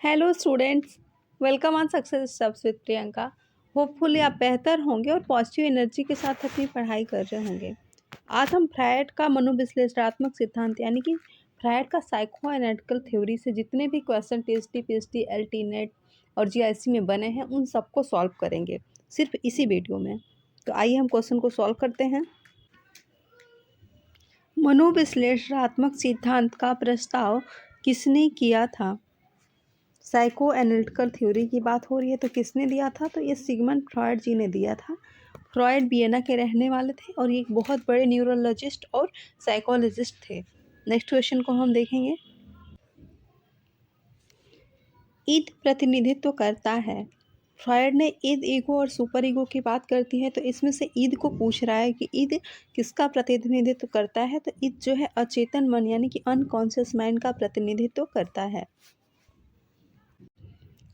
Hello students, welcome on success steps with Priyanka. Hopefully आप बेहतर होंगे और पॉजिटिव एनर्जी के साथ अपनी पढ़ाई कर रहे होंगे। आज हम फ्रायड का मनोविश्लेषणात्मक सिद्धांत यानी कि फ्रायड का साइको एनालिटिकल थ्योरी से जितने भी question TST, PhD, LT, net और जीआईसी में बने हैं उन सबको सॉल्व करेंगे सिर्फ इसी वीडियो में। तो आइए हम क्वेश्चन को सॉल्व करते हैं। मनोविश्लेषणात्मक सिद्धांत का प्रस्ताव किसने किया था? साइको एनालिटिकल थ्योरी की बात हो रही है तो किसने दिया था? तो ये सिगमंड फ्रॉयड जी ने दिया था। फ्रॉयड वियना के रहने वाले थे और ये एक बहुत बड़े न्यूरोलॉजिस्ट और साइकोलॉजिस्ट थे। नेक्स्ट क्वेश्चन को हम देखेंगे। ईद प्रतिनिधित्व करता है। फ्रॉयड ने ईद, ईगो और सुपर ईगो की बात करती है तो इसमें से ईद को पूछ रहा है कि ईद किसका प्रतिनिधित्व करता है? तो ईद जो है अचेतन मन यानी कि अनकॉन्शियस माइंड का प्रतिनिधित्व करता है।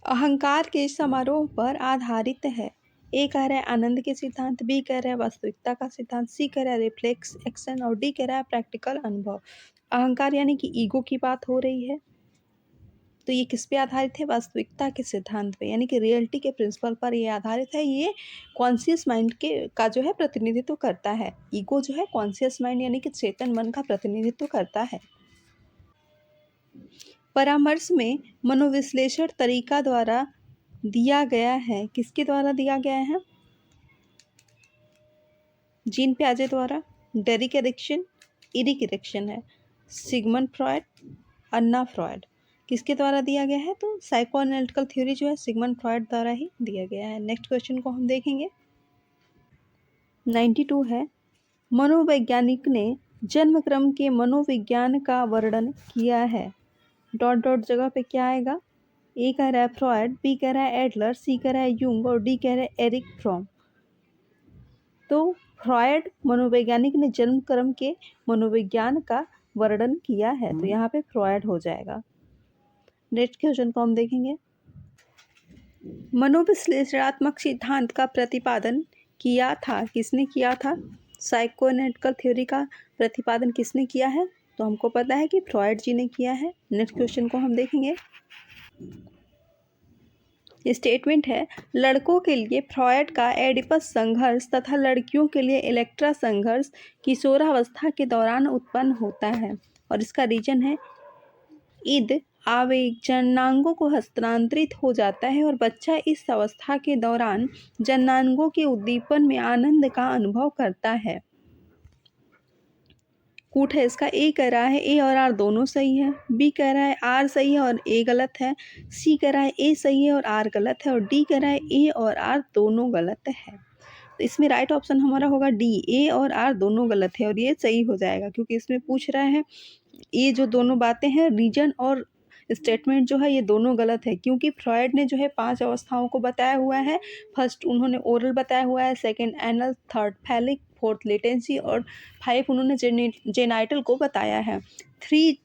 अहंकार के समारोह पर आधारित है। ए कह रहा है आनंद के सिद्धांत, बी कह रहा है वास्तविकता का सिद्धांत, सी कह रहा है रिफ्लेक्स एक्शन और डी कह रहा है प्रैक्टिकल अनुभव। अहंकार यानी कि ईगो की बात हो रही है तो ये किस पे आधारित है? वास्तविकता के सिद्धांत पे यानी कि रियलिटी के प्रिंसिपल पर ये आधारित है। ये कॉन्शियस माइंड के का जो है प्रतिनिधित्व करता है। ईगो जो है कॉन्शियस माइंड यानी कि चेतन मन का प्रतिनिधित्व करता है। परामर्श में मनोविश्लेषण तरीका द्वारा दिया गया है। किसके द्वारा दिया गया है? जीन पियाजे द्वारा। डेरिक एरिक्सन, इरिक एरिक्सन है। सिगमंड फ्रॉयड, अन्ना फ्रॉयड। किसके द्वारा दिया गया है? तो साइको एनालिटिकल थ्योरी जो है सिगमंड फ्रॉयड द्वारा ही दिया गया है। नेक्स्ट क्वेश्चन को हम देखेंगे। 92 है। मनोवैज्ञानिक ने जन्म क्रम के मनोविज्ञान का वर्णन किया है। डॉट डॉट जगह पे क्या आएगा? ए कह रहा है फ्रॉयड, बी कह रहा है एडलर, सी कह रहा है यूंग और डी कह रहा है एरिक फ्रॉम। तो फ्रॉयड मनोवैज्ञानिक ने जन्म क्रम के मनोविज्ञान का वर्णन किया है तो यहाँ पे फ्रॉयड हो जाएगा। नेक्स्ट क्वेश्चन को हम देखेंगे। मनोविश्लेषणात्मक सिद्धांत का प्रतिपादन किया था। किसने किया था? साइकोएनालिटिकल थ्योरी का प्रतिपादन किसने किया है? तो हमको पता है कि फ्रॉयड जी ने किया है। नेक्स्ट क्वेश्चन को हम देखेंगे। स्टेटमेंट है, लड़कों के लिए फ्रॉयड का एडिपस संघर्ष तथा लड़कियों के लिए इलेक्ट्रा संघर्ष किशोरावस्था के दौरान उत्पन्न होता है और इसका रीजन है ईद आवेग जननांगों को हस्तांतरित हो जाता है और बच्चा इस अवस्था के दौरान जननांगों के उद्दीपन में आनंद का अनुभव करता है। कूट है इसका। ए कह रहा है ए और आर दोनों सही है, बी कह रहा है आर सही है और ए गलत है, सी कह रहा है ए सही है और आर गलत है और डी कह रहा है ए और आर दोनों गलत है। तो इसमें राइट ऑप्शन हमारा होगा डी, ए और आर दोनों गलत है और ये सही हो जाएगा क्योंकि इसमें पूछ रहा है ये जो दोनों बातें हैं रीजन और स्टेटमेंट जो है ये दोनों गलत है क्योंकि फ्रॉयड ने जो है 5 अवस्थाओं को बताया हुआ है। फर्स्ट उन्होंने ओरल बताया हुआ है, second anal, third phallic, fourth latency और 5 उन्होंने जेनाइटल को बताया है। 3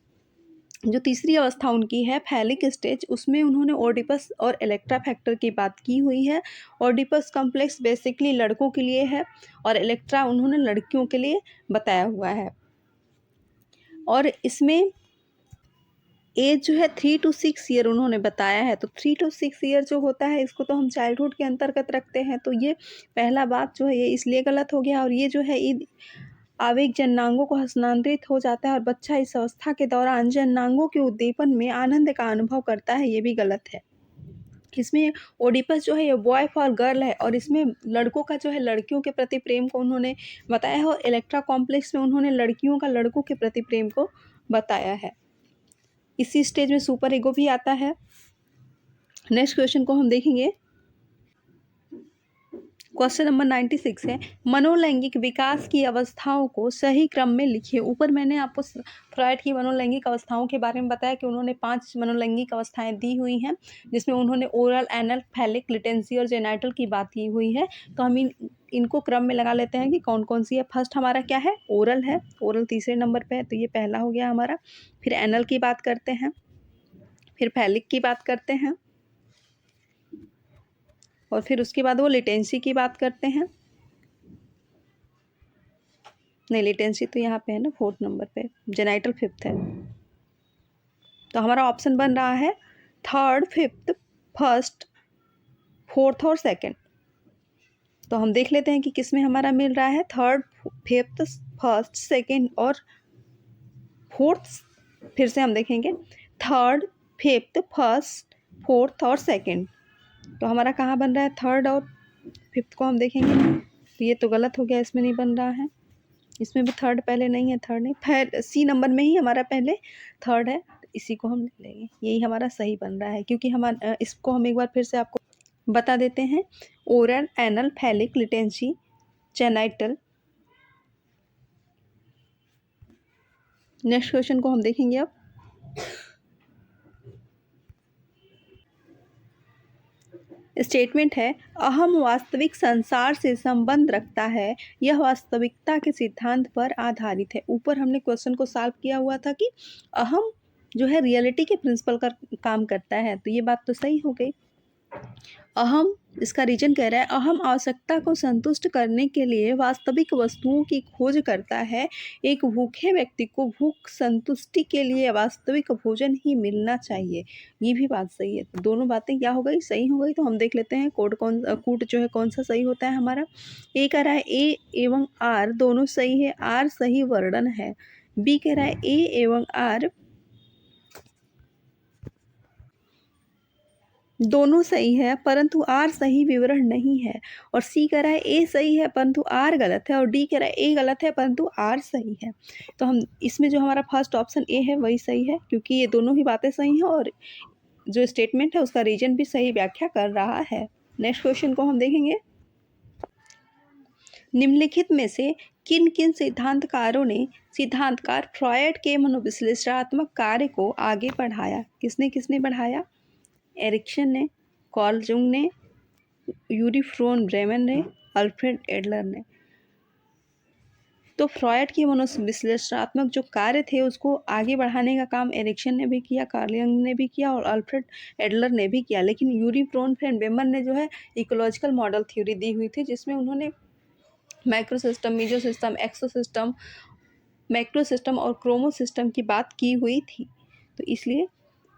जो तीसरी अवस्था उनकी है फैलिक स्टेज, उसमें उन्होंने ओडिपस और इलेक्ट्रा फैक्टर की बात की हुई है। ओडिपस कॉम्प्लेक्स बेसिकली लड़कों के लिए है और इलेक्ट्रा उन्होंने लड़कियों के लिए बताया हुआ है। और इसमें एज जो है 3 to 6 ईयर उन्होंने बताया है। तो 3 to 6 ईयर जो होता है इसको तो हम चाइल्डहुड के अंतर्गत रखते हैं। तो ये पहला बात जो है ये इसलिए गलत हो गया और ये जो है आवेग जननांगों को हस्तांतरित हो जाता है और बच्चा इस अवस्था के दौरान जननांगों के उद्दीपन में आनंद का अनुभव करता है, ये भी गलत है। इसमें ओडिपस जो है ये बॉय फॉर गर्ल है और इसमें लड़कों का जो है लड़कियों के प्रति प्रेम को उन्होंने बताया है और इलेक्ट्रा कॉम्प्लेक्स में उन्होंने लड़कियों का लड़कों के प्रति प्रेम को बताया है। इसी स्टेज में सुपर ईगो भी आता है। नेक्स्ट क्वेश्चन को हम देखेंगे। क्वेश्चन नंबर 96 है, मनोलैंगिक विकास की अवस्थाओं को सही क्रम में लिखिए। ऊपर मैंने आपको फ्रॉयड की मनोलैंगिक अवस्थाओं के बारे में बताया कि उन्होंने 5 मनोलैंगिक अवस्थाएं दी हुई हैं जिसमें उन्होंने ओरल, एनल, फैलिक, लिटेंसी और जेनाइटल की बात की हुई है। तो हम इनको क्रम में लगा लेते हैं कि कौन कौन सी है। फर्स्ट हमारा क्या है? ओरल है। ओरल तीसरे नंबर पे है तो ये पहला हो गया हमारा। फिर एनल की बात करते हैं, फिर फैलिक की बात करते हैं और फिर उसके बाद वो लिटेंसी की बात करते हैं। नहीं, लिटेंसी तो यहाँ पे है ना 4th नंबर पे, जेनाइटल 5th है। तो हमारा ऑप्शन बन रहा है थर्ड, फिफ्थ, फर्स्ट, फोर्थ और सेकंड। तो हम देख लेते हैं कि किस में हमारा मिल रहा है। थर्ड, फिफ्थ, फर्स्ट, सेकंड और फोर्थ। फिर से हम देखेंगे थर्ड, फिफ्थ, फर्स्ट, फोर्थ और सेकंड। तो हमारा कहाँ बन रहा है? थर्ड और फिफ्थ को हम देखेंगे तो ये तो गलत हो गया, इसमें नहीं बन रहा है। इसमें भी थर्ड पहले नहीं है, थर्ड नहीं, फिर सी नंबर में ही हमारा पहले थर्ड है, तो इसी को हम ले लेंगे, यही हमारा सही बन रहा है। क्योंकि हम इसको हम एक बार फिर से आपको बता देते हैं। Oral, anal, phallic, latency, genital. Next question को हम देखेंगे अब। स्टेटमेंट है, अहम वास्तविक संसार से संबंध रखता है, यह वास्तविकता के सिद्धांत पर आधारित है। ऊपर हमने क्वेश्चन को सॉल्व किया हुआ था कि अहम जो है रियलिटी के प्रिंसिपल का काम करता है, तो ये बात तो सही हो गई। अहम, इसका रीजन कह रहा है, अहम आवश्यकता को संतुष्ट करने के लिए वास्तविक वस्तुओं की खोज करता है। एक भूखे व्यक्ति को भूख संतुष्टि के लिए वास्तविक भोजन ही मिलना चाहिए। ये भी बात सही है। तो दोनों बातें क्या हो गई? सही हो गई। तो हम देख लेते हैं कूट जो है कौन सा सही होता है हमारा। ए कह रहा है ए एवं आर दोनों सही है, आर सही वर्णन है। बी कह रहा है ए एवं आर दोनों सही है परंतु आर सही विवरण नहीं है। और सी कह रहा है ए सही है परंतु आर गलत है। और डी कह रहा है ए गलत है परंतु आर सही है। तो हम इसमें जो हमारा फर्स्ट ऑप्शन ए है वही सही है, क्योंकि ये दोनों ही बातें सही हैं और जो स्टेटमेंट है उसका रीजन भी सही व्याख्या कर रहा है। नेक्स्ट क्वेश्चन को हम देखेंगे। निम्नलिखित में से किन किन सिद्धांतकार फ्रॉयड के मनोविश्लेषणात्मक कार्य को आगे बढ़ाया? किसने किसने बढ़ाया? एरिक्सन ने, कार्ल जुंग ने, यूरी फ्रोन ब्रेमन ने, अल्फ्रेड एडलर ने। तो फ्रॉयड की मनोविश्लेषणात्मक जो कार्य थे उसको आगे बढ़ाने का काम एरिक्सन ने भी किया, कार्ल जंग ने भी किया और अल्फ्रेड एडलर ने भी किया। लेकिन यूरी फ्रोन ब्रेमन ने जो है इकोलॉजिकल मॉडल थ्योरी दी हुई थी, जिसमें उन्होंने माइक्रो सिस्टम, मीजो सिस्टम, एक्सो सिस्टम, मैक्रो सिस्टम और क्रोमो सिस्टम की बात की हुई थी। तो इसलिए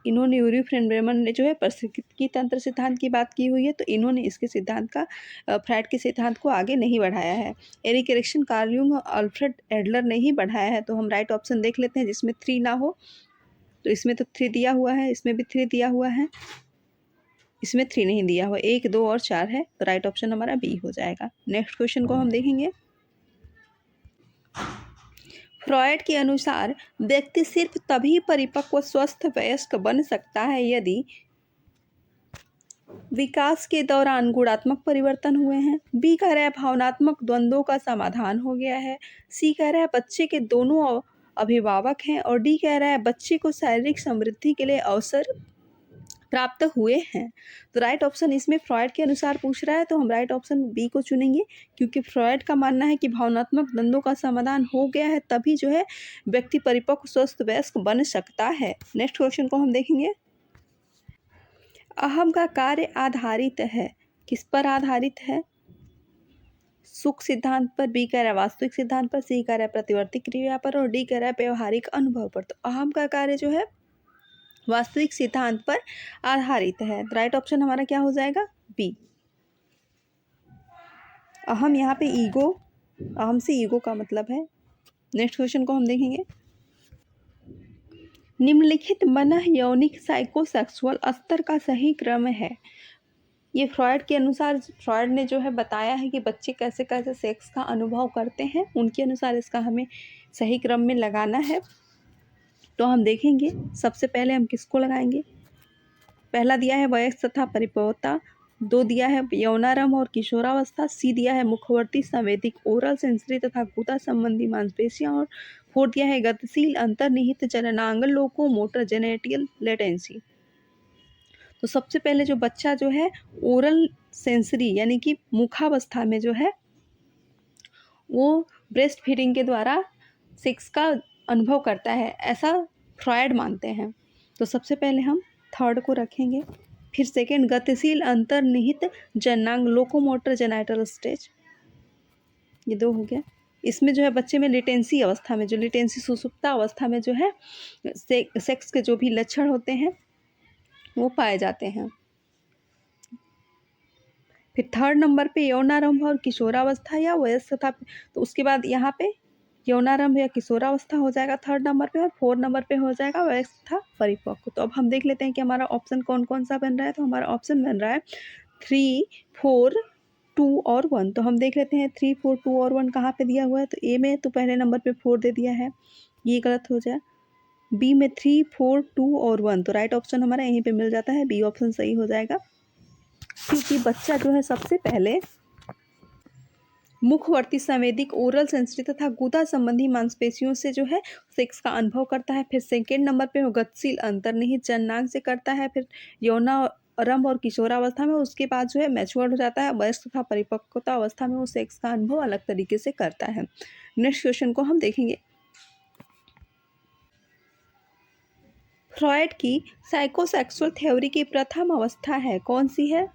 इन्होंने यूरी ब्रेमन ने जो है पारिस्थितिकी तंत्र सिद्धांत की बात की हुई है, तो इन्होंने इसके सिद्धांत का फ्राइड के सिद्धांत को आगे नहीं बढ़ाया है। एरिक एरिक्सन, कार्ल जंग और अल्फ्रेड एडलर ने ही बढ़ाया है। तो हम राइट ऑप्शन देख लेते हैं जिसमें 3 ना हो। तो इसमें तो 3 दिया हुआ है, इसमें भी 3 दिया हुआ है, इसमें 3 नहीं दिया हुआ, 1, 2 और 4 है। तो राइट ऑप्शन हमारा बी हो जाएगा। नेक्स्ट क्वेश्चन को हम देखेंगे। फ्रॉयड के अनुसार व्यक्ति सिर्फ तभी परिपक्व स्वस्थ वयस्क बन सकता है यदि विकास के दौरान गुणात्मक परिवर्तन हुए हैं। बी कह रहा है भावनात्मक द्वंद्वों का समाधान हो गया है। सी कह रहा है बच्चे के दोनों अभिभावक हैं। और डी कह रहा है बच्चे को शारीरिक समृद्धि के लिए अवसर प्राप्त हुए हैं। तो राइट ऑप्शन इसमें फ्रॉयड के अनुसार पूछ रहा है, तो हम राइट ऑप्शन बी को चुनेंगे, क्योंकि फ्रॉयड का मानना है कि भावनात्मक द्वंद्वों का समाधान हो गया है तभी जो है व्यक्ति परिपक्व स्वस्थ वयस्क बन सकता है। नेक्स्ट क्वेश्चन को हम देखेंगे। अहम का कार्य आधारित है, किस पर आधारित है? सुख सिद्धांत पर, बी कह रहा है वास्तविक सिद्धांत पर, सी कह रहा है प्रतिवर्ती क्रिया पर और डी कह रहा है व्यवहारिक अनुभव पर। तो अहम का कार्य जो है वास्तविक सिद्धांत पर आधारित है। राइट ऑप्शन हमारा क्या हो जाएगा? बी। अहम यहाँ पे ईगो, अहम से ईगो का मतलब है। नेक्स्ट क्वेश्चन को हम देखेंगे। निम्नलिखित मनः यौनिक साइकोसेक्सुअल स्तर का सही क्रम है। ये फ्रॉयड के अनुसार, फ्रॉयड ने जो है बताया है कि बच्चे कैसे कैसे सेक्स का अनुभव करते हैं, उनके अनुसार इसका हमें सही क्रम में लगाना है। तो हम देखेंगे सबसे पहले हम किसको लगाएंगे। पहला दिया है वयस्क तथा परिपक्वता, 2 दिया है यौनारंभ और किशोरावस्था, सी दिया है मुखवर्ती संवेदिक ओरल सेंसरी तथा गुदा संबंधी मांसपेशियां और 4 दिया है गतिशील अंतर्निहित जननांग लोको मोटर जेनेटियल लेटेंसी। तो सबसे पहले जो बच्चा जो है ओरल सेंसरी यानी कि मुखावस्था में जो है वो ब्रेस्ट फीडिंग के द्वारा सेक्स का अनुभव करता है, ऐसा फ्रॉयड मानते हैं। तो सबसे पहले हम थर्ड को रखेंगे। फिर सेकेंड गतिशील अंतर्निहित जननांग लोकोमोटर जेनाइटल स्टेज, ये 2 हो गया। इसमें जो है बच्चे में लिटेंसी अवस्था में, जो लिटेंसी सुसुप्ता अवस्था में जो है सेक्स के जो भी लक्षण होते हैं वो पाए जाते हैं। फिर थर्ड नंबर पे यौनारंभ और किशोरावस्था या वयस्कता, तो उसके बाद यहाँ पे यौनारंभ या किशोरावस्था हो जाएगा थर्ड नंबर पे, और फोर्थ नंबर पे हो जाएगा वयस्कता परिपक्व। तो अब हम देख लेते हैं कि हमारा ऑप्शन कौन कौन सा बन रहा है। तो हमारा ऑप्शन बन रहा है 3, 4, 2 और 1। तो हम देख लेते हैं 3, 4, 2 और 1 कहाँ पे दिया हुआ है। तो ए में तो पहले नंबर पे 4 दे दिया है, ये गलत हो जाए। बी में 3, 4, 2 और 1, तो राइट ऑप्शन हमारा यहीं पे मिल जाता है, बी ऑप्शन सही हो जाएगा। क्योंकि बच्चा जो है सबसे पहले मुखवर्ती संवेदिक ओरल सेंसरी तथा गुदा संबंधी मांसपेशियों से जो है सेक्स का अनुभव करता है। फिर सेकेंड नंबर पे वो गतिशील अंतर्निहित जननांग से करता है। फिर यौनारंभ और किशोरावस्था में, उसके बाद जो है मैच्योर हो जाता है। वयस्क तथा परिपक्वता अवस्था में वो सेक्स का अनुभव अलग तरीके से करता है। नेक्स्ट क्वेश्चन को हम देखेंगे। फ्रॉयड की साइकोसेक्सुअल थ्योरी की प्रथम अवस्था है, कौन सी है?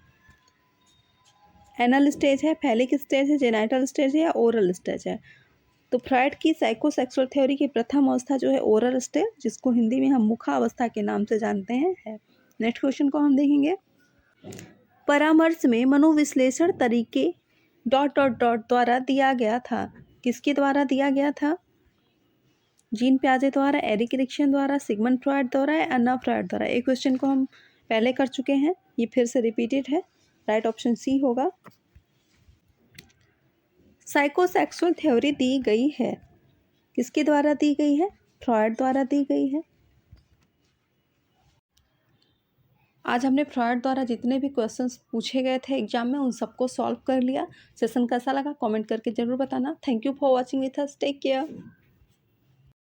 एनल स्टेज है, फैलिक स्टेज है, जेनाइटल स्टेज है या ओरल स्टेज है? तो फ्रॉयड की साइकोसेक्सुअल थ्योरी की प्रथम अवस्था जो है ओरल स्टेज, जिसको हिंदी में हम मुखावस्था के नाम से जानते हैं, है। नेक्स्ट क्वेश्चन को हम देखेंगे। परामर्श में मनोविश्लेषण तरीके डॉट डॉट डॉट द्वारा दिया गया था, किसके द्वारा दिया गया था? जीन प्याजे द्वारा, एरिक एरिक्सन द्वारा, सिगमंड फ्रॉयड द्वारा या अन्ना फ्रॉयड द्वारा? एक क्वेश्चन को हम पहले कर चुके हैं, ये फिर से रिपीटेड है। राइट ऑप्शन सी होगा। साइकोसेक्सुअल थ्योरी दी गई है, किसके द्वारा दी गई है? फ्रॉयड द्वारा दी गई है। आज हमने फ्रॉयड द्वारा जितने भी क्वेश्चंस पूछे गए थे एग्जाम में, उन सबको सॉल्व कर लिया। सेशन कैसा लगा कमेंट करके जरूर बताना। Thank you for watching with us, take care.